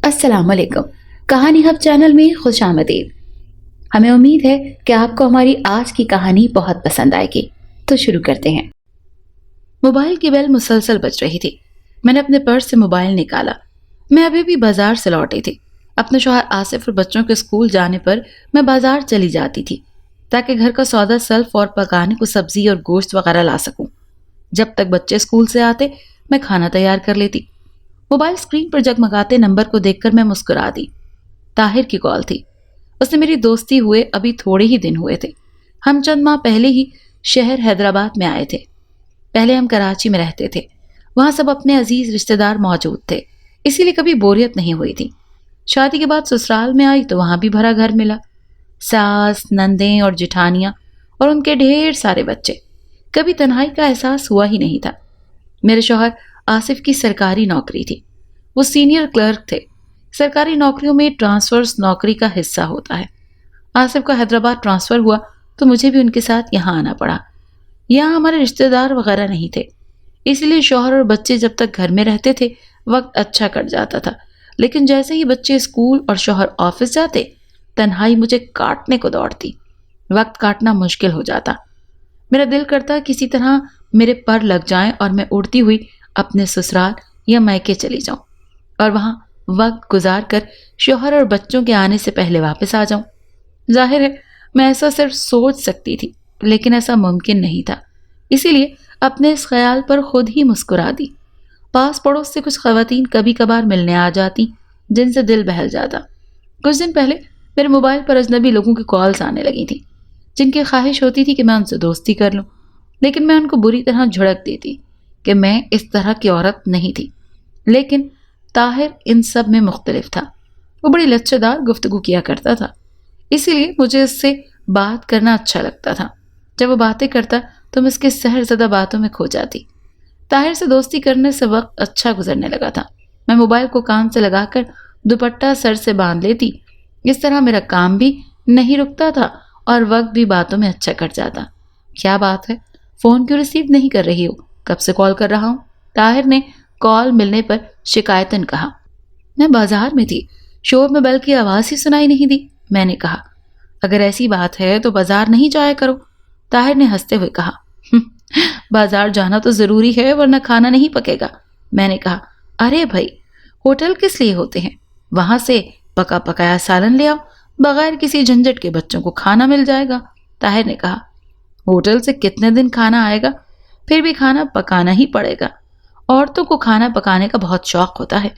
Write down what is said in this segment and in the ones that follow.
السلام علیکم۔ کہانی ہب چینل میں خوش آمدید۔ ہمیں امید ہے کہ آپ کو ہماری آج کی کہانی بہت پسند آئے گی، تو شروع کرتے ہیں۔ موبائل کی بیل مسلسل بج رہی تھی۔ میں نے اپنے پرس سے موبائل نکالا۔ میں ابھی بھی بازار سے لوٹی تھی۔ اپنے شوہر آصف اور بچوں کے اسکول جانے پر میں بازار چلی جاتی تھی تاکہ گھر کا سودا سلف اور پکانے کو سبزی اور گوشت وغیرہ لا سکوں۔ جب تک بچے اسکول سے آتے میں کھانا تیار کر لیتی۔ موبائل اسکرین پر جگمگاتے نمبر کو دیکھ کر میں مسکرا دی۔ طاہر کی کال تھی۔ اس نے میری دوستی ہوئے ابھی تھوڑے ہی دن ہوئے تھے۔ ہم چند ماہ پہلے ہی شہر حیدرآباد میں آئے تھے۔ پہلے ہم کراچی میں رہتے تھے۔ وہاں سب اپنے عزیز رشتہ دار موجود تھے، اسی لیے کبھی بوریت نہیں ہوئی تھی۔ شادی کے بعد سسرال میں آئی تو وہاں بھی بھرا گھر ملا۔ ساس، نندیں اور جٹھانیاں اور ان کے ڈھیر سارے بچے۔ کبھی تنہائی کا احساس ہوا ہی نہیں تھا۔ میرے شوہر آصف کی سرکاری نوکری تھی۔ وہ سینئر کلرک تھے۔ سرکاری نوکریوں میں ٹرانسفرز نوکری کا حصہ ہوتا ہے۔ آصف کا حیدرآباد ٹرانسفر ہوا تو مجھے بھی ان کے ساتھ یہاں آنا پڑا۔ یہاں ہمارے رشتہ دار وغیرہ نہیں تھے، اس لیے شوہر اور بچے جب تک گھر میں رہتے تھے وقت اچھا کٹ جاتا تھا، لیکن جیسے ہی بچے اسکول اور شوہر آفس جاتے تنہائی مجھے کاٹنے کو دوڑتی۔ وقت کاٹنا مشکل ہو جاتا۔ میرا دل کرتا کسی طرح میرے پر لگ جائیں اور میں اڑتی ہوئی اپنے سسرال یا میکے چلی جاؤں اور وہاں وقت گزار کر شوہر اور بچوں کے آنے سے پہلے واپس آ جاؤں۔ ظاہر ہے میں ایسا صرف سوچ سکتی تھی، لیکن ایسا ممکن نہیں تھا، اسی لیے اپنے اس خیال پر خود ہی مسکرا دی۔ پاس پڑوس سے کچھ خواتین کبھی کبھار ملنے آ جاتی جن سے دل بہل جاتا۔ کچھ دن پہلے میرے موبائل پر اجنبی لوگوں کی کالز آنے لگی تھیں جن کی خواہش ہوتی تھی کہ میں ان سے دوستی کر لوں، لیکن میں ان کو بری طرح جھڑک دیتی کہ میں اس طرح کی عورت نہیں تھی۔ لیکن طاہر ان سب میں مختلف تھا۔ وہ بڑی لچے دار گفتگو کیا کرتا تھا، اسی لیے مجھے اس سے بات کرنا اچھا لگتا تھا۔ جب وہ باتیں کرتا تو میں اس کے سحر زدہ باتوں میں کھو جاتی۔ طاہر سے دوستی کرنے سے وقت اچھا گزرنے لگا تھا۔ میں موبائل کو کان سے لگا کر دوپٹہ سر سے باندھ لیتی۔ اس طرح میرا کام بھی نہیں رکتا تھا اور وقت بھی باتوں میں اچھا کٹ جاتا۔ کیا بات ہے، فون کیوں ریسیو نہیں کر رہی ہو؟ کب سے کال کر رہا ہوں؟ طاہر نے کال ملنے پر شکایتاً کہا۔ میں بازار میں تھی، شور میں بیل کی آواز ہی سنائی نہیں دی۔ میں نے کہا، اگر ایسی بات ہے تو بازار نہیں جایا کرو۔ طاہر نے ہنستے ہوئے کہا، بازار جانا تو ضروری ہے ورنہ کھانا نہیں پکے گا۔ میں نے کہا، ارے بھائی، ہوٹل کس لیے ہوتے ہیں؟ وہاں سے پکا پکایا سالن لے آؤ، بغیر کسی جھنجٹ کے بچوں کو کھانا مل جائے گا۔ طاہر نے کہا، ہوٹل سے کتنے دن کھانا آئے گا؟ پھر بھی کھانا پکانا ہی پڑے گا۔ عورتوں کو کھانا پکانے کا بہت شوق ہوتا ہے۔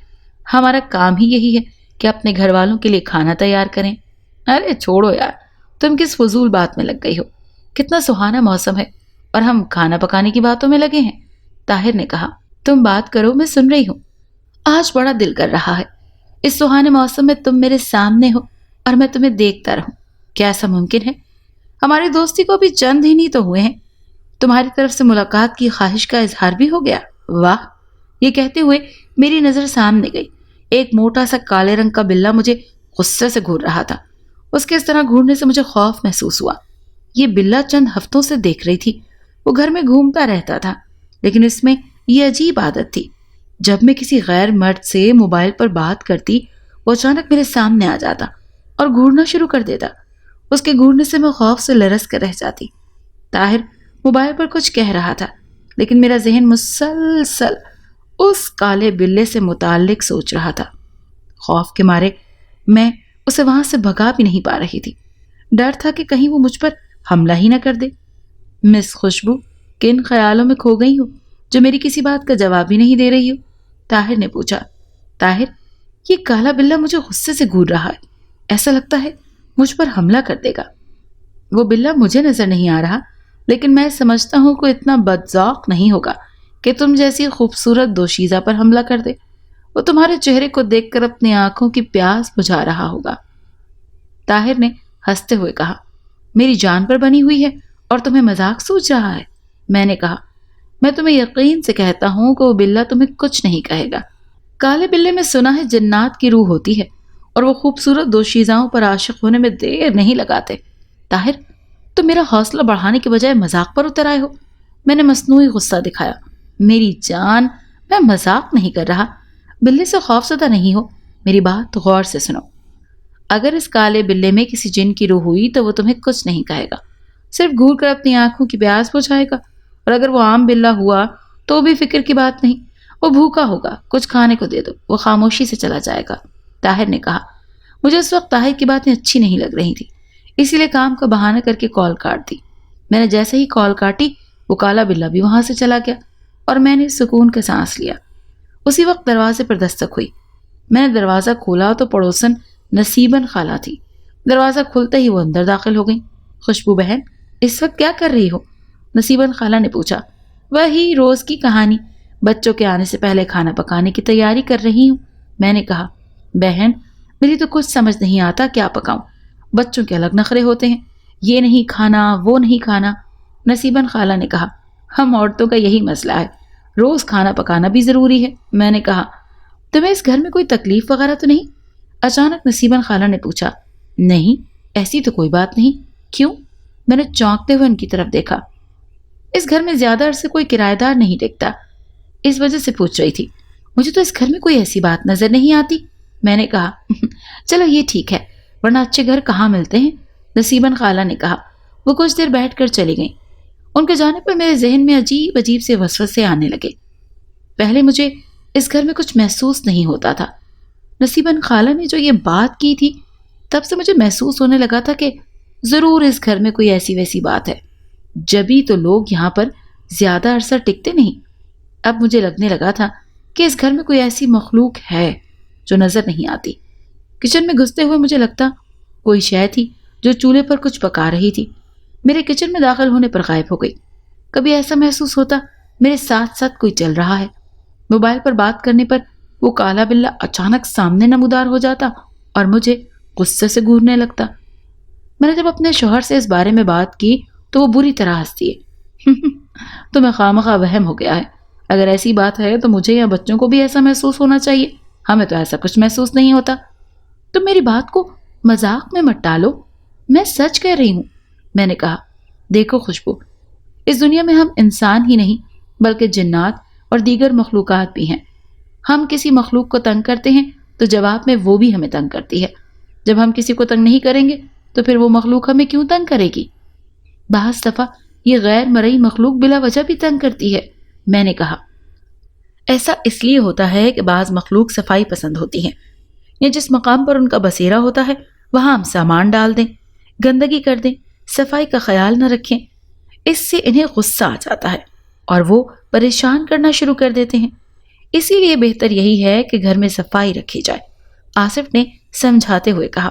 ہمارا کام ہی یہی ہے کہ اپنے گھر والوں کے لیے کھانا تیار کریں۔ ارے چھوڑو یار، تم کس فضول بات میں لگ گئی ہو؟ کتنا سہانا موسم ہے اور ہم کھانا پکانے کی باتوں میں لگے ہیں۔ طاہر نے کہا، تم بات کرو، میں سن رہی ہوں۔ آج بڑا دل کر رہا ہے اس سہانے موسم میں تم میرے سامنے ہو اور میں تمہیں دیکھتا رہوں۔ کیا ایسا ممکن ہے؟ ہماری دوستی کو بھی چند ہی نہیں تو ہوئے ہیں، تمہاری طرف سے ملاقات کی خواہش کا اظہار بھی ہو گیا۔ واہ! یہ کہتے ہوئے میری نظر سامنے گئی۔ ایک موٹا سا کالے رنگ کا بلہ مجھے غصے سے گھور رہا تھا۔ اس کے اس طرح گھورنے سے مجھے خوف محسوس ہوا۔ یہ بلہ چند ہفتوں سے دیکھ رہی تھی۔ وہ گھر میں گھومتا رہتا تھا، لیکن اس میں یہ عجیب عادت تھی، جب میں کسی غیر مرد سے موبائل پر بات کرتی وہ اچانک میرے سامنے آ جاتا اور گھورنا شروع کر دیتا۔ اس کے گھورنے سے میں خوف سے لرز کر رہ جاتی۔ طاہر موبائل پر کچھ کہہ رہا تھا، لیکن میرا ذہن مسلسل اس کالے بلے سے متعلق سوچ رہا تھا۔ خوف کے مارے میں اسے وہاں سے بھگا بھی نہیں پا رہی تھی۔ ڈر تھا کہ کہیں وہ مجھ پر حملہ ہی نہ کر دے۔ مس خوشبو، کن خیالوں میں کھو گئی ہو جو میری کسی بات کا جواب بھی نہیں دے رہی ہو؟ طاہر نے پوچھا۔ طاہر، یہ کالا بلہ مجھے غصے سے گھور رہا ہے، ایسا لگتا ہے مجھ پر حملہ کر دے گا۔ وہ بلہ مجھے نظر نہیں آ رہا، لیکن میں سمجھتا ہوں کہ اتنا بدذوق نہیں ہوگا کہ تم جیسی خوبصورت دوشیزہ پر حملہ کر دے۔ وہ تمہارے چہرے کو دیکھ کر اپنی آنکھوں کی پیاس بجھا رہا ہوگا۔ طاہر نے ہنستے ہوئے کہا، میری جان پر بنی ہوئی ہے اور تمہیں مذاق سوچ رہا ہے؟ میں نے کہا، میں تمہیں یقین سے کہتا ہوں کہ وہ بلہ تمہیں کچھ نہیں کہے گا۔ کالے بلے میں سنا ہے جنات کی روح ہوتی ہے اور وہ خوبصورت دوشیزاؤں پر عاشق ہونے میں دیر نہیں لگاتے۔ طاہر، تم میرا حوصلہ بڑھانے کے بجائے مذاق پر اتر آئے ہو۔ میں نے مصنوعی غصہ دکھایا۔ میری جان، میں مذاق نہیں کر رہا، بلے سے خوف زدہ نہیں ہو، میری بات غور سے سنو. اگر اس کالے بلے میں کسی جن کی روح ہوئی تو وہ تمہیں کچھ نہیں کہے گا، صرف گھور کر اپنی آنکھوں کی پیاس بجھائے گا. اور اگر وہ عام بلہ ہوا تو بھی فکر کی بات نہیں، وہ بھوکا ہوگا، کچھ کھانے کو دے دو، وہ خاموشی سے چلا جائے گا. طاہر نے کہا. مجھے اس وقت طاہر کی باتیں اچھی نہیں لگ رہی تھی، اسی لیے کام کا بہانہ کر کے کال کاٹ دی. میں نے جیسے ہی کال کاٹی وہ کالا بلہ بھی وہاں سے چلا گیا اور میں نے سکون کا سانس لیا. اسی وقت دروازے پر دستک ہوئی. میں نے دروازہ کھولا تو پڑوسن نصیباً خالہ تھی. دروازہ کھلتے ہی وہ اندر داخل ہو گئی. خوشبو بہن، اس وقت کیا کر رہی ہو؟ نصیباً خالہ نے پوچھا. وہی روز کی کہانی، بچوں کے آنے سے پہلے کھانا پکانے کی تیاری کر رہی ہوں. میں نے کہا. بہن، میری تو کچھ سمجھ نہیں آتا کیا پکاؤں. بچوں کے الگ نخرے ہوتے ہیں، یہ نہیں کھانا وہ نہیں کھانا. نصیباً خالہ نے کہا. ہم عورتوں کا یہی مسئلہ ہے، روز کھانا پکانا بھی ضروری ہے. میں نے کہا. تمہیں اس گھر میں کوئی تکلیف وغیرہ تو نہیں؟ اچانک نصیباً خالہ نے پوچھا. نہیں، ایسی تو کوئی بات نہیں. کیوں؟ میں نے چونکتے ہوئے ان کی طرف دیکھا. اس گھر میں زیادہ عرصے کوئی کرایہ دار نہیں ٹکتا، اس وجہ سے پوچھ رہی تھی. مجھے تو اس گھر میں کوئی ایسی بات نظر نہیں آتی. میں نے کہا. چلو یہ ٹھیک ہے، ورنہ اچھے گھر کہاں ملتے ہیں. نصیباً خالہ نے کہا. وہ کچھ دیر بیٹھ کر چلی گئیں. ان کے جانے پر میرے ذہن میں عجیب عجیب سے وسوسے آنے لگے. پہلے مجھے اس گھر میں کچھ محسوس نہیں ہوتا تھا. نصیباً خالہ نے جو یہ بات کی تھی تب سے مجھے محسوس ہونے لگا تھا کہ ضرور اس گھر میں کوئی ایسی ویسی بات ہے، جبھی تو لوگ یہاں پر زیادہ عرصہ ٹکتے نہیں. اب مجھے لگنے لگا تھا کہ اس گھر میں کوئی ایسی مخلوق ہے جو نظر نہیں آتی. کچن میں گھستے ہوئے مجھے لگتا کوئی شے تھی جو چولہے پر کچھ پکا رہی تھی. میرے کچن میں داخل ہونے پر غائب ہو گئی. کبھی ایسا محسوس ہوتا میرے ساتھ ساتھ کوئی چل رہا ہے. موبائل پر بات کرنے پر وہ کالا بلہ اچانک سامنے نمودار ہو جاتا اور مجھے غصے سے گھورنے لگتا. میں نے جب اپنے شوہر سے اس بارے میں بات کی تو وہ بری طرح ہنستی ہے. تمہیں خواہ وہم ہو گیا ہے. اگر ایسی بات ہے تو مجھے یا بچوں کو بھی ایسا محسوس ہونا چاہیے. ہمیں تو ایسا کچھ محسوس نہیں ہوتا. تم میری بات کو مذاق میں مت ڈالو، میں سچ کہہ رہی ہوں. میں نے کہا. دیکھو خوشبو، اس دنیا میں ہم انسان ہی نہیں بلکہ جنات اور دیگر مخلوقات بھی ہیں. ہم کسی مخلوق کو تنگ کرتے ہیں تو جواب میں وہ بھی ہمیں تنگ کرتی ہے. جب ہم کسی کو تنگ نہیں کریں گے تو پھر وہ مخلوق ہمیں کیوں تنگ کرے گی؟ بعض دفعہ یہ غیر مرئی مخلوق بلا وجہ بھی تنگ کرتی ہے. میں نے کہا. ایسا اس لیے ہوتا ہے کہ بعض مخلوق صفائی پسند ہوتی ہیں، یا جس مقام پر ان کا بسیرا ہوتا ہے وہاں ہم سامان ڈال دیں، گندگی کر دیں، صفائی کا خیال نہ رکھیں. اس سے انہیں غصہ آ جاتا ہے اور وہ پریشان کرنا شروع کر دیتے ہیں. اسی لیے بہتر یہی ہے کہ گھر میں صفائی رکھی جائے. آصف نے سمجھاتے ہوئے کہا.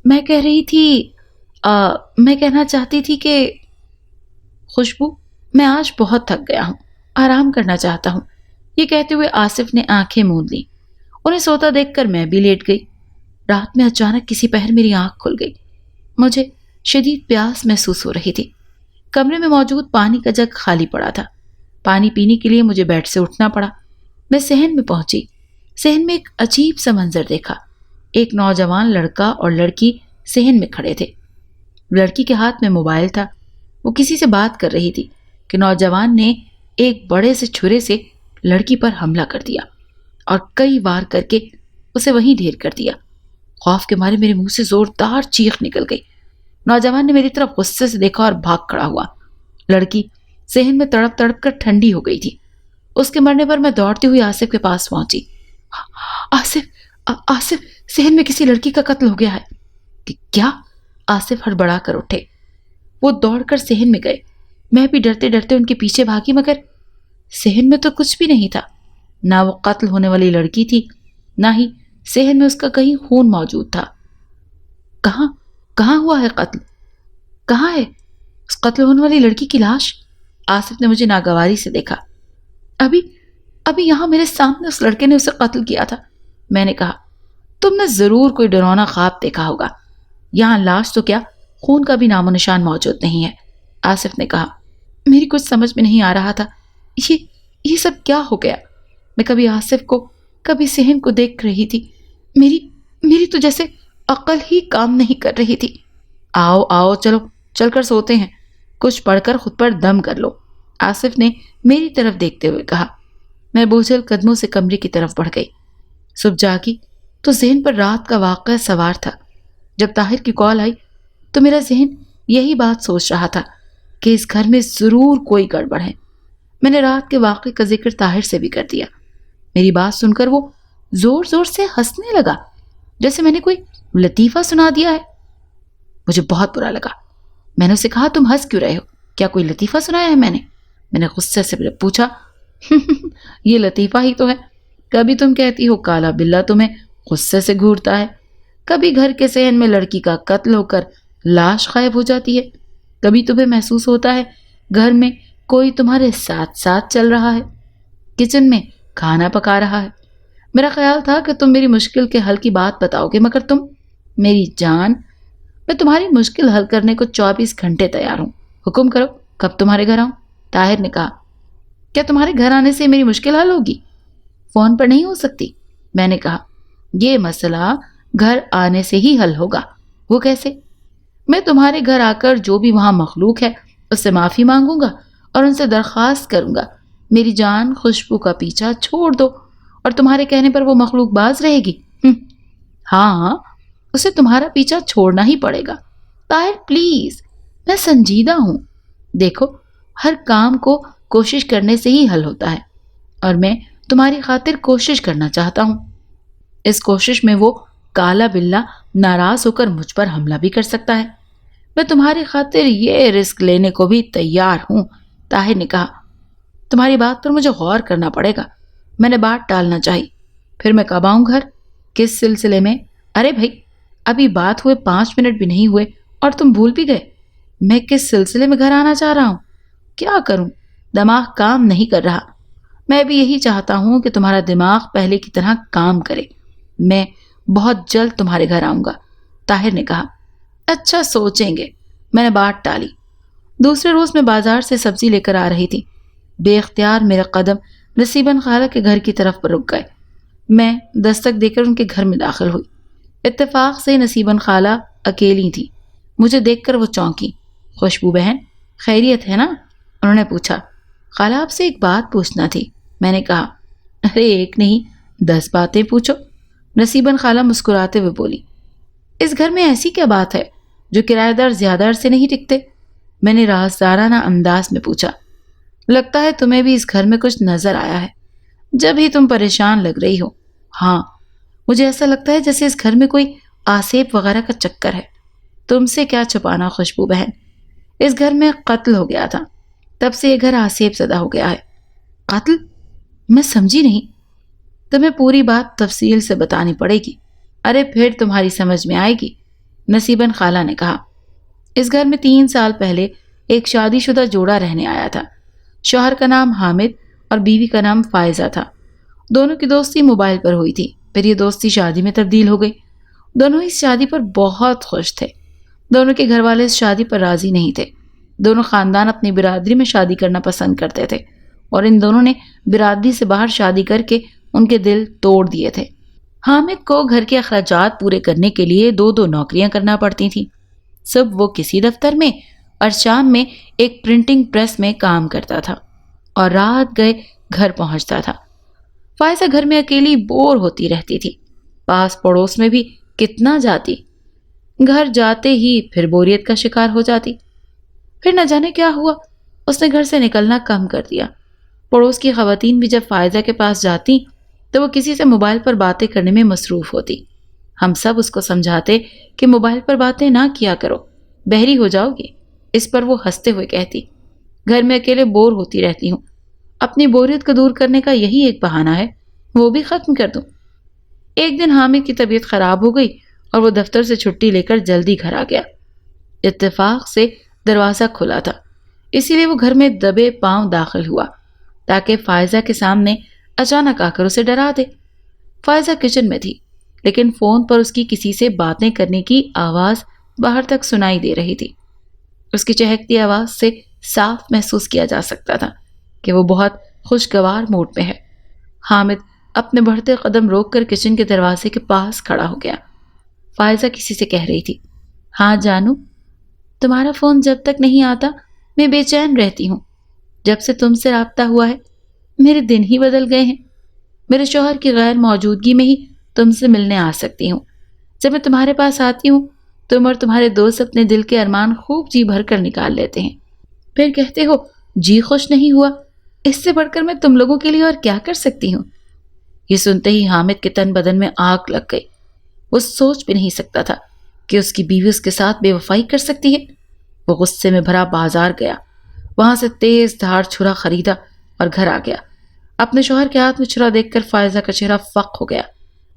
میں کہنا چاہتی تھی کہ خوشبو، میں آج بہت تھک گیا ہوں، آرام کرنا چاہتا ہوں. یہ کہتے ہوئے آصف نے آنکھیں موند لیں. انہیں سوتا دیکھ کر میں بھی لیٹ گئی. رات میں اچانک کسی پہر میری آنکھ کھل گئی. مجھے شدید پیاس محسوس ہو رہی تھی. کمرے میں موجود پانی کا جگ خالی پڑا تھا. پانی پینے کے لیے مجھے بیڈ سے اٹھنا پڑا. میں صحن میں پہنچی. صحن میں ایک عجیب سا منظر دیکھا. ایک نوجوان لڑکا اور لڑکی صحن میں کھڑے تھے. لڑکی کے ہاتھ میں موبائل تھا. وہ کسی سے بات کر رہی تھی کہ نوجوان نے ایک بڑے سے چھرے سے لڑکی پر حملہ کر دیا اور کئی وار کر کے اسے وہیں ڈھیر کر دیا. خوف کے مارے میرے منہ سے زوردار چیخ نکل گئی. نوجوان نے میری طرف غصے سے دیکھا اور بھاگ کھڑا ہوا. لڑکی صحن میں تڑپ تڑپ کر ٹھنڈی ہو گئی تھی. اس کے مرنے پر میں دوڑتی ہوئی آصف کے پاس پہنچی. آصف، صحن میں کسی لڑکی کا قتل ہو گیا ہے. کیا؟ آصف ہڑبڑا کر اٹھے. وہ دوڑ کر صحن میں گئے. میں بھی ڈرتے ڈرتے ان کے پیچھے بھاگی، مگر صحن میں تو کچھ بھی نہیں تھا. نہ وہ قتل ہونے والی لڑکی تھی، نہ ہی صحن میں اس کا کہیں خون موجود تھا. کہاں ہوا ہے قتل؟ کہاں ہے اس قتل ہونے والی لڑکی کی لاش؟ آصف نے مجھے ناگواری سے دیکھا. ابھی یہاں میرے سامنے اس لڑکے نے اسے قتل کیا تھا. میں نے کہا. تم نے ضرور کوئی ڈراؤنا خواب دیکھا ہوگا. یہاں لاش تو کیا، خون کا بھی نام و نشان موجود نہیں ہے. آصف نے کہا. میری کچھ سمجھ میں نہیں آ رہا تھا. یہ سب کیا ہو گیا؟ میں کبھی آصف کو کبھی صحن کو دیکھ رہی تھی. میری تو جیسے عقل ہی کام نہیں کر رہی تھی. آؤ چلو، چل کر سوتے ہیں. کچھ پڑھ کر خود پر دم کر لو، آصف نے میری طرف دیکھتے ہوئے کہا. میں بوجھل قدموں سے کمرے کی طرف بڑھ گئی. صبح جاگی تو ذہن پر رات کا واقعہ سوار تھا۔ جب طاہر کی کال آئی تو میرا ذہن یہی بات سوچ رہا تھا کہ اس گھر میں ضرور کوئی گڑبڑ ہے۔ میں نے رات کے واقعے کا ذکر طاہر سے بھی کر دیا۔ میری بات سن کر وہ زور زور سے ہنسنے لگا، جیسے میں نے کوئی لطیفہ سنا دیا ہے۔ مجھے بہت برا لگا۔ میں نے اسے کہا، تم ہنس کیوں رہے ہو؟ کیا کوئی لطیفہ سنایا ہے میں نے؟ میں نے غصے سے پوچھا، یہ لطیفہ ہی تو ہے۔ کبھی تم کہتی ہو کالا بلہ تمہیں غصے سے گھورتا ہے، کبھی گھر کے صحن میں لڑکی کا قتل ہو کر لاش غائب ہو جاتی ہے، کبھی تمہیں محسوس ہوتا ہے گھر میں کوئی تمہارے ساتھ ساتھ چل رہا ہے، کچن میں کھانا پکا رہا ہے۔ میرا خیال تھا کہ تم میری مشکل کے حل کی بات بتاؤ گے، مگر تم، میری جان، میں تمہاری مشکل حل کرنے کو 24 گھنٹے تیار ہوں۔ حکم کرو، کب تمہارے گھر آؤں؟ طاہر نے کہا۔ کیا تمہارے گھر آنے سے میری مشکل حل ہوگی؟ فون پر نہیں ہو سکتی، میں نے کہا۔ یہ مسئلہ گھر آنے سے ہی حل ہوگا۔ وہ کیسے؟ میں تمہارے گھر آ کر جو بھی وہاں مخلوق ہے اس سے معافی مانگوں گا اور ان سے درخواست کروں گا، میری جان، خوشبو کا پیچھا چھوڑ دو، اور تمہارے کہنے پر وہ مخلوق باز رہے گی؟ ہاں، اسے تمہارا پیچھا چھوڑنا ہی پڑے گا۔ طاہر پلیز، میں سنجیدہ ہوں۔ دیکھو، ہر کام کو کوشش کرنے سے ہی حل ہوتا ہے، اور میں تمہاری خاطر کوشش کرنا چاہتا ہوں۔ اس کوشش میں وہ کالا بلہ ناراض ہو کر مجھ پر حملہ بھی کر سکتا ہے۔ میں تمہاری خاطر یہ رسک لینے کو بھی تیار ہوں، طاہر نے کہا۔ تمہاری بات پر مجھے غور کرنا پڑے گا، میں نے بات ٹالنا چاہی۔ پھر میں کب آؤں گھر؟ کس سلسلے میں؟ ارے بھائی، ابھی بات ہوئے 5 منٹ بھی نہیں ہوئے اور تم بھول بھی گئے۔ میں کس سلسلے میں گھر آنا چاہ رہا ہوں؟ کیا کروں، دماغ کام نہیں کر رہا۔ میں بھی یہی چاہتا ہوں کہ تمہارا دماغ پہلے کی طرح کام کرے۔ میں بہت جلد تمہارے گھر آؤں گا، طاہر نے کہا۔ اچھا، سوچیں گے، میں نے بات ٹالی۔ دوسرے روز میں بازار سے سبزی لے کر آ رہی تھی۔ بے اختیار میرے قدم نصیباً خالہ کے گھر کی طرف رک گئے۔ میں دستک دے کر ان کے گھر میں داخل ہوئی۔ اتفاق سے نصیباً خالہ اکیلی تھی۔ مجھے دیکھ کر وہ چونکی۔ خوشبو بہن، خیریت ہے نا؟ انہوں نے پوچھا۔ خالہ، آپ سے ایک بات پوچھنا تھی، میں نے کہا۔ ارے ایک نہیں، 10 باتیں پوچھو، نصیباً خالہ مسکراتے ہوئے بولی۔ اس گھر میں ایسی کیا بات ہے جو کرایہ دار زیادہ عرصے نہیں ٹکتے؟ میں نے رازدارانہ انداز میں پوچھا۔ لگتا ہے تمہیں بھی اس گھر میں کچھ نظر آیا ہے، جب ہی تم پریشان لگ رہی ہو۔ ہاں، مجھے ایسا لگتا ہے جیسے اس گھر میں کوئی آسیب وغیرہ کا چکر ہے۔ تم سے کیا چھپانا خوشبو بہن، اس گھر میں قتل ہو گیا تھا، تب سے یہ گھر آسیب زدہ ہو گیا ہے۔ قتل؟ میں سمجھی نہیں۔ تمہیں پوری بات تفصیل سے بتانی پڑے گی۔ ارے پھر تمہاری سمجھ میں آئے گی، نصیباً خالہ نے کہا۔ اس گھر میں 3 سال پہلے ایک شادی شدہ جوڑا رہنے آیا تھا۔ شوہر کا نام حامد اور بیوی کا نام فائزہ تھا۔ دونوں کی دوستی موبائل پر ہوئی تھی، پھر یہ دوستی شادی میں تبدیل ہو گئی۔ دونوں اس شادی پر بہت خوش تھے۔ دونوں کے گھر والے اس شادی پر راضی نہیں تھے۔ دونوں خاندان اپنی برادری میں شادی کرنا پسند کرتے تھے، اور ان دونوں نے برادری سے باہر شادی کر کے ان کے دل توڑ دیے تھے۔ حامد کو گھر کے اخراجات پورے کرنے کے لیے 2 نوکریاں کرنا پڑتی تھیں۔ صبح وہ کسی دفتر میں اور شام میں ایک پرنٹنگ پریس میں کام کرتا تھا، اور رات گئے گھر پہنچتا تھا۔ فائزہ گھر میں اکیلی بور ہوتی رہتی تھی، پاس پڑوس میں بھی کتنا جاتی، گھر جاتے ہی پھر بوریت کا شکار ہو جاتی۔ پھر نہ جانے کیا ہوا، اس نے گھر سے نکلنا کم کر دیا۔ پڑوس کی خواتین بھی جب فائزہ کے پاس جاتی تو وہ کسی سے موبائل پر باتیں کرنے میں مصروف ہوتی۔ ہم سب اس کو سمجھاتے کہ موبائل پر باتیں نہ کیا کرو، بہری ہو جاؤ گی۔ اس پر وہ ہنستے ہوئے کہتی، گھر میں اکیلے بور ہوتی رہتی ہوں، اپنی بوریت کو دور کرنے کا یہی ایک بہانہ ہے، وہ بھی ختم کر دوں۔ ایک دن حامد کی طبیعت خراب ہو گئی اور وہ دفتر سے چھٹی لے کر جلدی گھر آ گیا۔ اتفاق سے دروازہ کھلا تھا، اسی لیے وہ گھر میں دبے پاؤں داخل ہوا تاکہ فائزہ کے سامنے اچانک آ کر اسے ڈرا دے۔ فائزہ کچن میں تھی، لیکن فون پر اس کی کسی سے باتیں کرنے کی آواز باہر تک سنائی دے رہی تھی۔ اس کی چہکتی آواز سے صاف محسوس کیا جا سکتا تھا کہ وہ بہت خوشگوار موڈ میں ہے۔ حامد اپنے بڑھتے قدم روک کر کچن کے دروازے کے پاس کھڑا ہو گیا۔ فائزہ کسی سے کہہ رہی تھی، ہاں جانو، تمہارا فون جب تک نہیں آتا میں بے چین رہتی ہوں۔ جب سے تم سے رابطہ ہوا ہے میرے دن ہی بدل گئے ہیں۔ میرے شوہر کی غیر موجودگی میں ہی تم سے ملنے آ سکتی ہوں۔ جب میں تمہارے پاس آتی ہوں تم اور تمہارے دوست اپنے دل کے ارمان خوب جی بھر کر نکال لیتے ہیں، پھر کہتے ہو جی خوش نہیں ہوا، اس سے بڑھ کر میں تم لوگوں کے لیے اور کیا کر سکتی ہوں۔ یہ سنتے ہی حامد کے تن بدن میں آگ لگ گئی۔ وہ سوچ بھی نہیں سکتا تھا کہ اس کی بیوی اس کے ساتھ بے وفائی کر سکتی ہے۔ وہ غصے میں بھرا بازار گیا، وہاں سے تیز دھار چھرا خریدا اور گھر آ گیا۔ اپنے شوہر کے ہاتھ میں چھرا دیکھ کر فائزہ کا چہرہ فق ہو گیا۔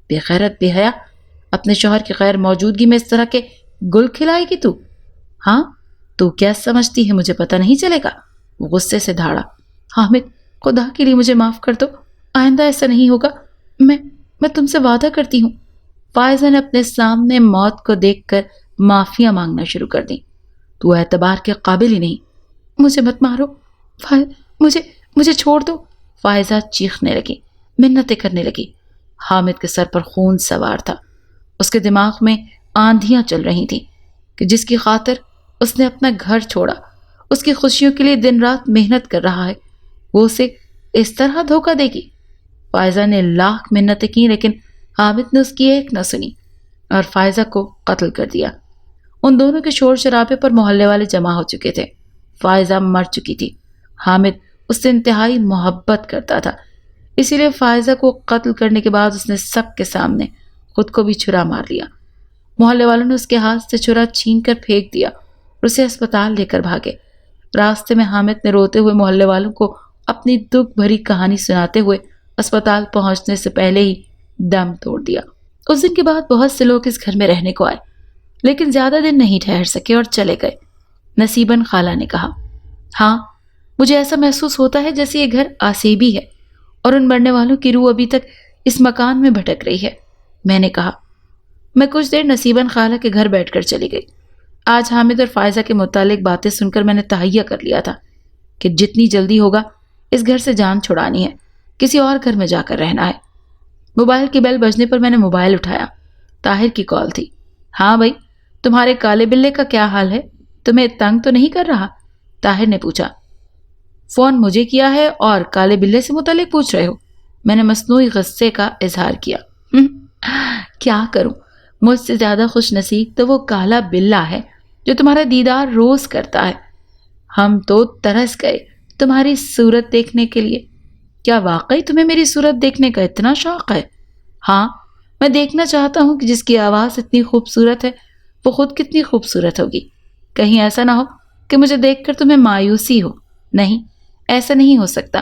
بے غیرت بے حیا، اپنے شوہر کی غیر موجودگی میں اس طرح کے گل کھلائے گی تو؟ ہاں تو کیا سمجھتی ہے مجھے پتہ نہیں چلے گا؟ وہ غصے سے دھاڑا۔ حامد خدا کے لیے مجھے معاف کر دو، آئندہ ایسا نہیں ہوگا، میں تم سے وعدہ کرتی ہوں۔ فائزہ نے اپنے سامنے موت کو دیکھ کر معافیاں مانگنا شروع کر دی۔ تو اعتبار کے قابل ہی نہیں، مجھے مت مارو، مجھے چھوڑ دو۔ فائزہ چیخنے لگی، منتیں کرنے لگی۔ حامد کے سر پر خون سوار تھا، اس کے دماغ میں آندھیاں چل رہی تھیں کہ جس کی خاطر اس نے اپنا گھر چھوڑا، اس کی خوشیوں کے لیے دن رات محنت کر رہا ہے، وہ اسے اس طرح دھوکہ دے گی۔ فائزہ نے لاکھ منتیں کی لیکن حامد نے اس کی ایک نہ سنی اور فائزہ کو قتل کر دیا۔ ان دونوں کے شور شرابے پر محلے والے جمع ہو چکے تھے۔ فائزہ مر چکی تھی، حامد اس سے انتہائی محبت کرتا تھا، اسی لیے فائزہ کو قتل کرنے کے بعد اس نے سب کے سامنے خود کو بھی چھرا مار لیا۔ محلے والوں نے اس کے ہاتھ سے چھرا چھین کر پھینک دیا اور اسے اسپتال لے کر بھاگے۔ راستے میں حامد نے روتے ہوئے محلے والوں کو اپنی دکھ بھری کہانی سناتے ہوئے اسپتال پہنچنے سے پہلے ہی دم توڑ دیا۔ اس دن کے بعد بہت سے لوگ اس گھر میں رہنے کو آئے لیکن زیادہ دن نہیں ٹھہر سکے اور چلے گئے۔ نصیباً خالہ نے کہا، ہاں مجھے ایسا محسوس ہوتا ہے جیسے یہ گھر آسیبی ہے اور ان مرنے والوں کی روح ابھی تک اس مکان میں بھٹک رہی ہے۔ میں نے کہا۔ میں کچھ دیر نصیباً خالہ کے گھر بیٹھ کر چلی گئی۔ آج حامد اور فائزہ کے متعلق باتیں سن کر میں نے تہیہ کر لیا تھا کہ جتنی جلدی ہوگا اس گھر سے جان چھڑانی ہے، کسی اور گھر میں جا کر رہنا ہے۔ موبائل کی بیل بجنے پر میں نے موبائل اٹھایا۔ طاہر کی کال تھی۔ ہاں بھائی، تمہارے کالے بلے کا کیا حال ہے؟ تمہیں تنگ تو نہیں کر رہا؟ طاہر نے پوچھا۔ فون مجھے کیا ہے اور کالے بلے سے متعلق پوچھ رہے ہو؟ میں نے مصنوعی غصے کا اظہار کیا۔ کیا کروں، مجھ سے زیادہ خوش نصیب تو وہ کالا بلہ ہے جو تمہارا دیدار روز کرتا ہے۔ ہم تو ترس گئے تمہاری صورت دیکھنے کے لیے۔ کیا واقعی تمہیں میری صورت دیکھنے کا اتنا شوق ہے؟ ہاں، میں دیکھنا چاہتا ہوں کہ جس کی آواز اتنی خوبصورت ہے وہ خود کتنی خوبصورت ہوگی۔ کہیں ایسا نہ ہو کہ مجھے دیکھ کر تمہیں مایوسی ہو۔ نہیں، ایسا نہیں ہو سکتا،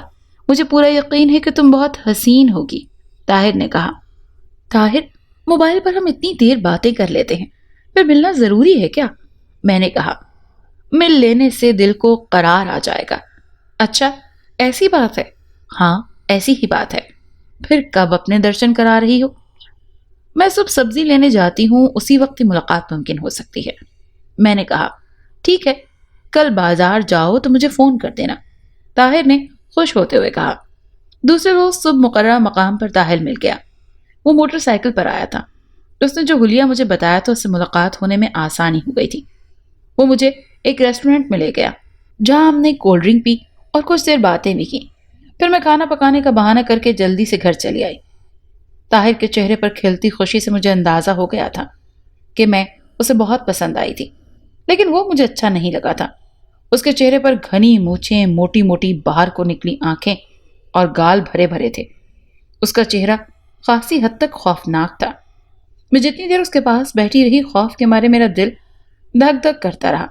مجھے پورا یقین ہے کہ تم بہت حسین ہوگی، طاہر نے کہا۔ طاہر، موبائل پر ہم اتنی دیر باتیں کر لیتے ہیں، پھر ملنا ضروری ہے کیا؟ میں نے کہا۔ مل لینے سے دل کو قرار آ جائے گا۔ اچھا، ایسی بات ہے؟ ہاں، ایسی ہی بات ہے۔ پھر کب اپنے درشن کرا رہی ہو؟ میں صبح سبزی لینے جاتی ہوں، اسی وقت ہی ملاقات ممکن ہو سکتی ہے۔ میں نے کہا، ٹھیک ہے، کل بازار جاؤ تو مجھے فون کر دینا، طاہر نے خوش ہوتے ہوئے کہا۔ دوسرے روز صبح مقررہ مقام پر طاہر مل گیا۔ وہ موٹر سائیکل پر آیا تھا۔ اس نے جو حلیہ مجھے بتایا تو اس سے ملاقات ہونے میں آسانی ہو گئی تھی۔ وہ مجھے ایک ریسٹورنٹ میں لے گیا جہاں ہم نے کولڈ ڈرنک پی اور کچھ دیر باتیں بھی کی۔ پھر میں کھانا پکانے کا بہانہ کر کے جلدی سے گھر چلی آئی۔ طاہر کے چہرے پر کھلتی خوشی سے مجھے اندازہ ہو گیا تھا کہ میں اسے بہت پسند آئی تھی، لیکن وہ مجھے اچھا نہیں لگا تھا۔ اس کے چہرے پر گھنی مونچھیں، موٹی موٹی باہر کو نکلی آنکھیں اور گال بھرے بھرے تھے۔ اس کا چہرہ خاصی حد تک خوفناک تھا۔ میں جتنی دیر اس کے پاس بیٹھی رہی، خوف کے مارے میرا دل دھک دھک کرتا رہا۔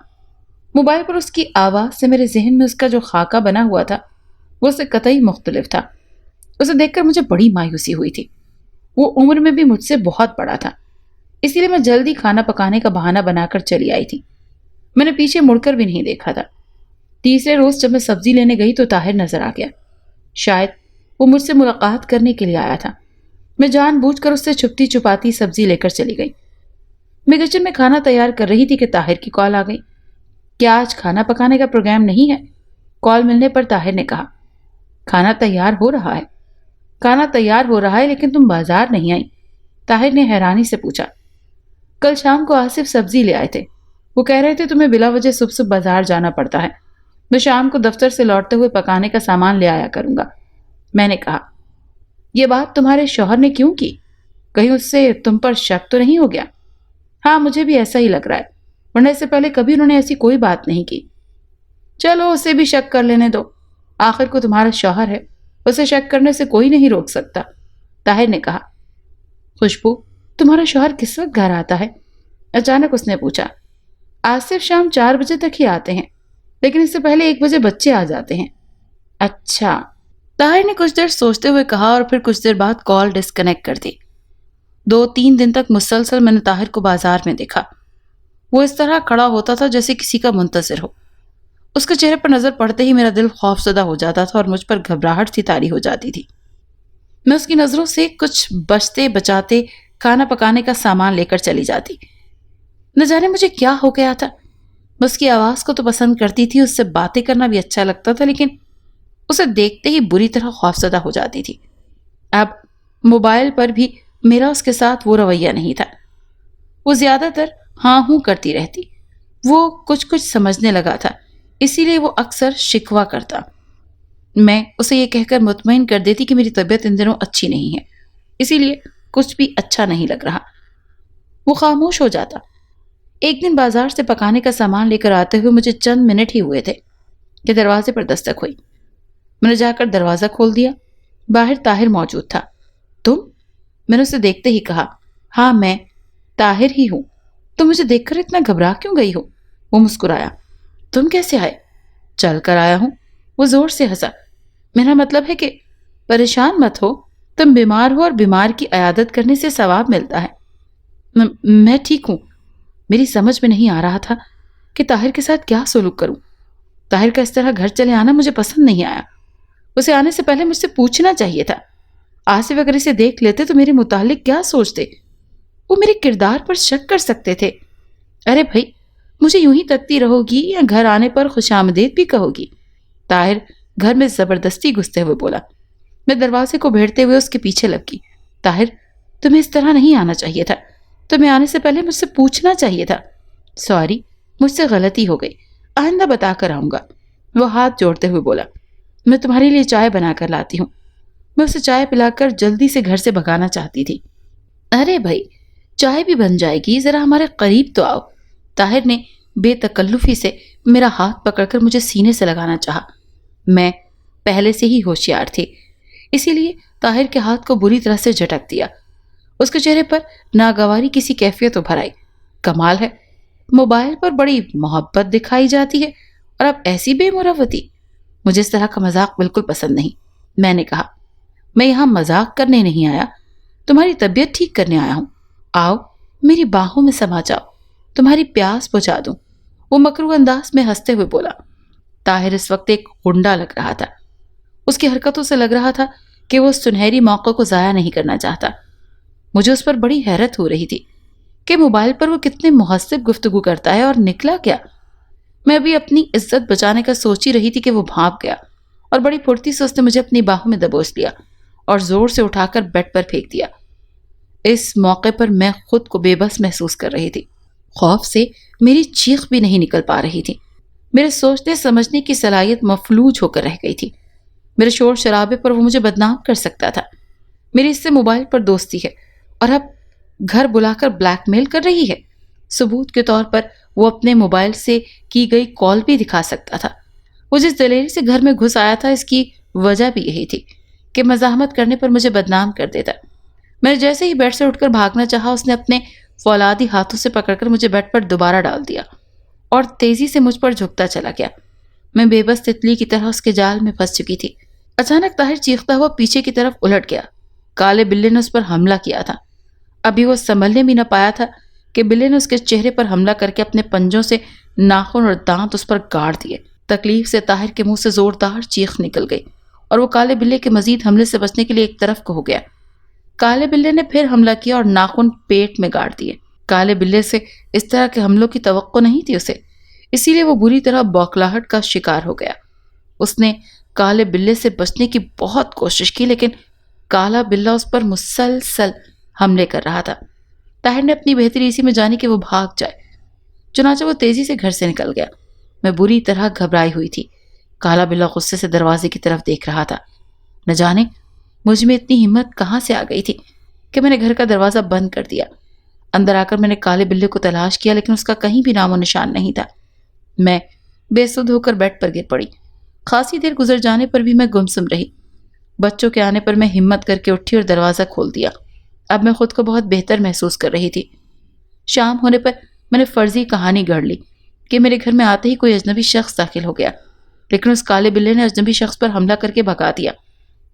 موبائل پر اس کی آواز سے میرے ذہن میں اس کا جو خاکہ بنا ہوا تھا وہ اس سے قطعی مختلف تھا۔ اسے دیکھ کر مجھے بڑی مایوسی ہوئی تھی۔ وہ عمر میں بھی مجھ سے بہت بڑا تھا، اسی لیے میں جلدی کھانا پکانے کا بہانہ بنا کر چلی آئی تھی۔ میں نے پیچھے مڑ کر بھی نہیں دیکھا تھا۔ تیسرے روز جب میں سبزی لینے گئی تو طاہر نظر آ گیا۔ شاید وہ مجھ سے ملاقات کرنے کے لیے آیا تھا۔ میں جان بوجھ کر اس سے چھپتی چھپاتی سبزی لے کر چلی گئی۔ میں کچن میں کھانا تیار کر رہی تھی کہ طاہر کی کال آ گئی۔ کیا آج کھانا پکانے کا پروگرام نہیں ہے؟ کال ملنے پر طاہر نے کہا۔ کھانا تیار ہو رہا ہے۔ کھانا تیار ہو رہا ہے لیکن تم بازار نہیں آئی؟ طاہر نے حیرانی سے پوچھا۔ کل شام کو آصف سبزی لے آئے تھے، وہ کہہ رہے تھے تمہیں بلا وجہ صبح صبح بازار جانا پڑتا ہے، میں شام کو دفتر سے لوٹتے ہوئے پکانے کا سامان لے آیا کروں گا۔ میں نے کہا، یہ بات تمہارے شوہر نے کیوں کی؟ کہیں اس سے تم پر شک تو نہیں ہو گیا؟ ہاں مجھے بھی ایسا ہی لگ رہا ہے، ورنہ اس سے پہلے کبھی انہوں نے ایسی کوئی بات نہیں کی۔ چلو اسے بھی شک کر لینے دو، آخر کو تمہارا شوہر ہے، اسے شک کرنے سے کوئی نہیں روک سکتا، طاہر نے کہا۔ خوشبو، تمہارا شوہر کس وقت گھر آتا ہے؟ اچانک اس نے پوچھا۔ آصف شام 4 بجے تک ہی آتے ہیں، لیکن اس سے پہلے 1 بجے بچے آ جاتے ہیں۔ اچھا، طاہر نے کچھ دیر سوچتے ہوئے کہا اور پھر کچھ دیر بعد کال ڈسکنیکٹ کر دی۔ 2-3 دن تک مسلسل میں نے طاہر کو بازار میں دیکھا۔ وہ اس طرح کھڑا ہوتا تھا جیسے کسی کا منتظر ہو۔ اس کے چہرے پر نظر پڑتے ہی میرا دل خوف زدہ ہو جاتا تھا اور مجھ پر گھبراہٹ سی طاری ہو جاتی تھی۔ میں اس کی نظروں سے کچھ بچتے بچاتے کھانا پکانے کا سامان لے کر چلی جاتی۔ نہ جانے مجھے کیا ہو گیا تھا۔ میں اس کی آواز کو تو پسند کرتی تھی، اس سے باتیں کرنا بھی اچھا لگتا تھا، لیکن اسے دیکھتے ہی بری طرح خوفزدہ ہو جاتی تھی۔ اب موبائل پر بھی میرا اس کے ساتھ وہ رویہ نہیں تھا۔ وہ زیادہ تر ہاں ہوں کرتی رہتی۔ وہ کچھ سمجھنے لگا تھا، اسی لیے وہ اکثر شکوہ کرتا۔ میں اسے یہ کہہ کر مطمئن کر دیتی کہ میری طبیعت ان دنوں اچھی نہیں ہے، اسی لیے کچھ بھی اچھا نہیں لگ رہا۔ وہ خاموش ہو جاتا۔ ایک دن بازار سے پکانے کا سامان لے کر آتے ہوئے مجھے چند منٹ ہی ہوئے تھے کہ دروازے پر دستک ہوئی۔ میں نے جا کر دروازہ کھول دیا۔ باہر طاہر موجود تھا۔ تم؟ میں نے اسے دیکھتے ہی کہا۔ ہاں میں طاہر ہی ہوں۔ تم مجھے دیکھ کر اتنا گھبرا کیوں گئی ہو؟ وہ مسکرایا۔ تم کیسے آئے؟ چل کر آیا ہوں۔ وہ زور سے ہنسا۔ میرا مطلب ہے کہ پریشان مت ہو، تم بیمار ہو اور بیمار کی عیادت کرنے سے ثواب ملتا ہے۔ میں ٹھیک ہوں۔ میری سمجھ میں نہیں آ رہا تھا کہ طاہر کے ساتھ کیا سلوک کروں۔ طاہر کا اس طرح گھر چلے آنا مجھے پسند نہیں آیا۔ اسے آنے سے پہلے مجھ سے پوچھنا چاہیے تھا۔ آصف اگر اسے دیکھ لیتے تو میرے متعلق کیا سوچتے؟ وہ میرے کردار پر شک کر سکتے تھے۔ ارے بھائی، مجھے یوں ہی تکتی رہو گی یا گھر آنے پر خوش آمدید بھی کہو گی؟ طاہر گھر میں زبردستی گھستے ہوئے بولا۔ میں دروازے کو بھیڑتے ہوئے اس کے پیچھے لگ گئی۔ طاہر، تمہیں اس طرح نہیں آنا چاہیے تھا۔ تمہیں آنے سے پہلے مجھ سے پوچھنا چاہیے تھا۔ سوری، مجھ سے غلطی ہو گئی، آئندہ بتا کر آؤں گا۔ وہ ہاتھ جوڑتے ہوئے بولا۔ میں تمہارے لیے چائے بنا کر لاتی ہوں۔ میں اسے چائے پلا کر جلدی سے گھر سے بھگانا چاہتی تھی۔ ارے بھائی، چائے بھی بن جائے گی، ذرا ہمارے قریب تو آؤ۔ طاہر نے بے تکلفی سے میرا ہاتھ پکڑ کر مجھے سینے سے لگانا چاہا۔ میں پہلے سے ہی ہوشیار تھی، اسی لیے طاہر کے ہاتھ کو بری طرح سے جھٹک دیا۔ اس کے چہرے پر ناگواری کسی کیفیت ابھر آئی۔ کمال ہے، موبائل پر بڑی محبت دکھائی جاتی ہے اور اب ایسی بے مروتی۔ مجھے اس طرح کا مذاق بالکل پسند نہیں۔ میں نے کہا، میں یہاں مذاق کرنے نہیں آیا، تمہاری طبیعت ٹھیک کرنے آیا ہوں۔ آؤ میری باہوں میں سما جاؤ، تمہاری پیاس بجھا دوں۔ وہ مکروہ انداز میں ہنستے ہوئے بولا۔ طاہر اس وقت ایک غنڈا لگ رہا تھا۔ اس کی حرکتوں سے لگ رہا تھا کہ وہ اس سنہری موقع کو ضائع نہیں کرنا چاہتا۔ مجھے اس پر بڑی حیرت ہو رہی تھی کہ موبائل پر وہ کتنے مہذب گفتگو کرتا ہے، اور نکلا کیا؟ میں بھی اپنی عزت بچانے کا سوچ ہی رہی تھی کہ وہ بھاگ گیا اور بڑی پھرتی سے اس نے مجھے اپنی باہوں میں دبوچ لیا اور زور سے اٹھا کر بیڈ پر پھینک دیا۔ اس موقع پر میں خود کو بے بس محسوس کر رہی تھی۔ خوف سے میری چیخ بھی نہیں نکل پا رہی تھی۔ میرے سوچنے سمجھنے کی صلاحیت مفلوج ہو کر رہ گئی تھی۔ میرے شور شرابے پر وہ مجھے بدنام کر سکتا تھا۔ میری اس سے موبائل پر دوستی ہے اور اب گھر بلا کر بلیک میل کر رہی ہے۔ ثبوت کے طور پر وہ اپنے موبائل سے کی گئی کال بھی دکھا سکتا تھا۔ وہ جس دلیری سے گھر میں گھس آیا تھا، اس کی وجہ بھی یہی تھی کہ مزاحمت کرنے پر مجھے بدنام کر دیتا۔ میں نے جیسے ہی بیڈ سے اٹھ کر بھاگنا چاہا، اس نے اپنے فولادی ہاتھوں سے پکڑ کر مجھے بیڈ پر دوبارہ ڈال دیا اور تیزی سے مجھ پر جھکتا چلا گیا۔ میں بے بس تتلی کی طرح اس کے جال میں پھنس چکی تھی۔ اچانک طاہر چیختا ہوا پیچھے کی طرف الٹ گیا۔ کالے بلے نے اس پر حملہ کیا تھا۔ ابھی وہ سنبھلنے بھی نہ پایا تھا کہ بلے نے اس کے چہرے پر حملہ کر کے اپنے پنجوں سے ناخن اور دانت اس پر گاڑ دیے۔ تکلیف سے طاہر کے منہ سے زوردار چیخ نکل گئی اور وہ کالے بلے کے مزید حملے سے بچنے کے لیے ایک طرف کو ہو گیا۔ کالے بلے نے پھر حملہ کیا اور ناخن پیٹ میں گاڑ دیے۔ کالے بلے سے اس طرح کے حملوں کی توقع نہیں تھی اسے، اسی لیے وہ بری طرح بوکھلاہٹ کا شکار ہو گیا۔ اس نے کالے بلے سے بچنے کی بہت کوشش کی، لیکن کالا بلہ اس پر مسلسل حملے کر رہا تھا۔ طاہر نے اپنی بہتری اسی میں جانی کہ وہ بھاگ جائے، چنانچہ وہ تیزی سے گھر سے نکل گیا۔ میں بری طرح گھبرائی ہوئی تھی۔ کالا بلہ غصے سے دروازے کی طرف دیکھ رہا تھا۔ نہ جانے مجھ میں اتنی ہمت کہاں سے آ گئی تھی کہ میں نے گھر کا دروازہ بند کر دیا۔ اندر آ کر میں نے کالے بلے کو تلاش کیا لیکن اس کا کہیں بھی نام و نشان نہیں تھا۔ میں بے سدھ ہو کر بیڈ پر گر پڑی۔ خاصی دیر گزر جانے پر بھی میں گمسم رہی۔ بچوں کے آنے پر میں ہمت کر کے اٹھی اور دروازہ کھول دیا۔ اب میں خود کو بہت بہتر محسوس کر رہی تھی۔ شام ہونے پر میں نے فرضی کہانی گڑھ لی کہ میرے گھر میں آتے ہی کوئی اجنبی شخص داخل ہو گیا، لیکن اس کالے بلے نے اجنبی شخص پر حملہ کر کے بھگا دیا،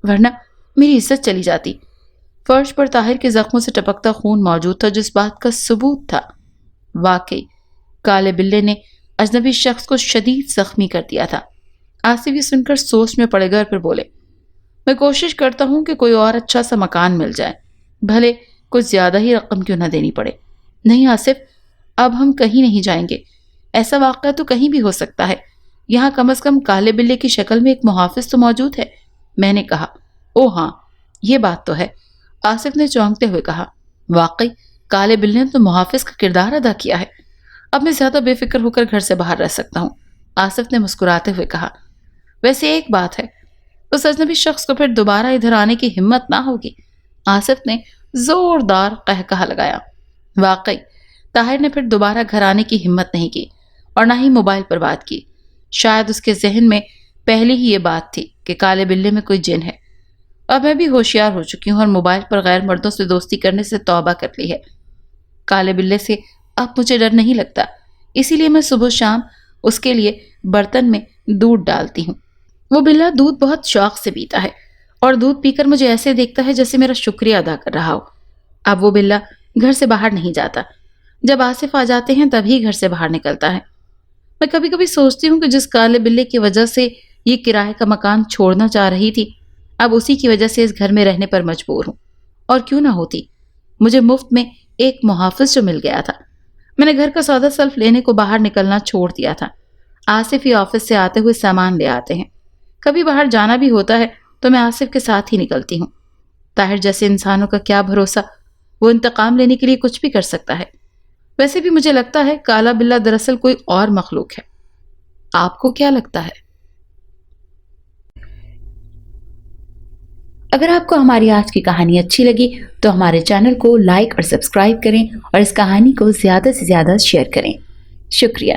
ورنہ میری عزت چلی جاتی۔ فرش پر طاہر کے زخموں سے ٹپکتا خون موجود تھا جو اس بات کا ثبوت تھا۔ واقعی کالے بلے نے اجنبی شخص کو شدید زخمی کر دیا تھا۔ آصف یہ سن کر سوچ میں پڑ گئے اور پھر بولے، میں کوشش کرتا ہوں کہ کوئی اور اچھا سا مکان مل جائے، بھلے کچھ زیادہ ہی رقم کیوں نہ دینی پڑے۔ نہیں آصف، اب ہم کہیں نہیں جائیں گے۔ ایسا واقعہ تو کہیں بھی ہو سکتا ہے، یہاں کم از کم کالے بلے کی شکل میں ایک محافظ تو موجود ہے۔ میں نے کہا، او ہاں، یہ بات تو ہے۔ آصف نے چونکتے ہوئے کہا، واقعی کالے بلے نے تو محافظ کا کردار ادا کیا ہے۔ اب میں زیادہ بے فکر ہو کر گھر سے باہر رہ سکتا ہوں۔ آصف نے مسکراتے ہوئے کہا، ویسے ایک بات ہے، اس اجنبی شخص کو پھر دوبارہ ادھر آنے کی ہمت نہ ہوگی۔ آصف نے زوردار قہقہہ لگایا۔ واقعی طاہر نے پھر دوبارہ گھر آنے کی ہمت نہیں کی اور نہ ہی موبائل پر بات کی۔ شاید اس کے ذہن میں پہلی ہی یہ بات تھی کہ کالے بلے میں کوئی جن ہے۔ اب میں بھی ہوشیار ہو چکی ہوں اور موبائل پر غیر مردوں سے دوستی کرنے سے توبہ کر لی ہے۔ کالے بلے سے اب مجھے ڈر نہیں لگتا، اسی لیے میں صبح شام اس کے لیے برتن میں دودھ ڈالتی ہوں۔ وہ بلہ دودھ بہت شوق سے پیتا ہے اور دودھ پی کر مجھے ایسے دیکھتا ہے جیسے میرا شکریہ ادا کر رہا ہو۔ اب وہ بلہ گھر سے باہر نہیں جاتا، جب آصف آ جاتے ہیں تبھی گھر سے باہر نکلتا ہے۔ میں کبھی کبھی سوچتی ہوں کہ جس کالے بلے کی وجہ سے یہ کرائے کا مکان چھوڑنا چاہ رہی تھی، اب اسی کی وجہ سے اس گھر میں رہنے پر مجبور ہوں۔ اور کیوں نہ ہوتی، مجھے مفت میں ایک محافظ جو مل گیا تھا۔ میں نے گھر کا سودا سلف لینے کو باہر نکلنا چھوڑ دیا تھا۔ آصف ہی آفس سے آتے ہوئے سامان لے آتے ہیں۔ کبھی باہر جانا بھی ہوتا ہے تو میں آصف کے ساتھ ہی نکلتی ہوں۔ طاہر جیسے انسانوں کا کیا بھروسہ، وہ انتقام لینے کے لیے کچھ بھی کر سکتا ہے۔ ویسے بھی مجھے لگتا ہے کالا بلہ دراصل کوئی اور مخلوق ہے۔ آپ کو کیا لگتا ہے؟ اگر آپ کو ہماری آج کی کہانی اچھی لگی تو ہمارے چینل کو لائک اور سبسکرائب کریں اور اس کہانی کو زیادہ سے زیادہ شیئر کریں۔ شکریہ۔